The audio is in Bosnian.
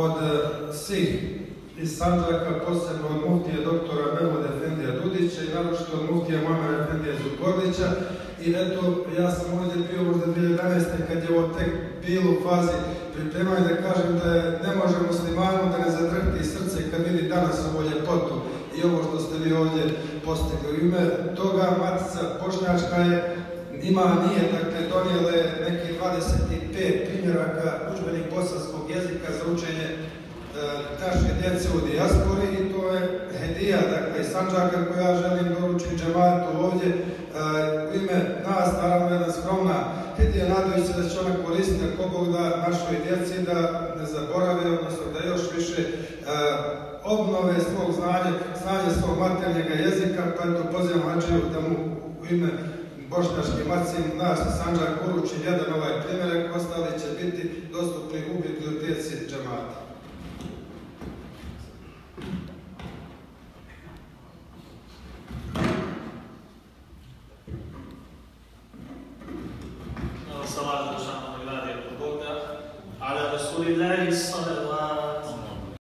od svih iz Sandžaka, posebno od muftije doktora Mehmuda Efendija Dudića i naročito od muftije Muamera Efendija Zukorlića. I eto, ja sam ovdje bio možda 2011. kad je ovo tek bilo u fazi pripremanja, da kažem da ne može muslimanu da ne zadrhti srce kad vidi danas ovu ljepotu i ovo što ste vi ovdje postigli. U ime toga Matica Bošnjačka nije, dakle, donijele neki 25 primjeraka udžbenik bosanskog jezika za učenje naše djece u dijaspori i to je hedija, dakle, iz Sandžaka koja želim doručiti džematu ovdje. U ime nas, naravno, jedna skromna hedija, nadajući se da će ona koristiti ako Bog da našoj djeci da ne zaborave, odnosno da još više obnove svog znanje svog maternjega jezika, pa eto pozivam Hadžiju da mu u ime Bošnjačke Matice naš Sandžak uruči jedan ovaj primjerak, ostali će biti dostupni u biblioteci džemata. صلاة الله على رسول الله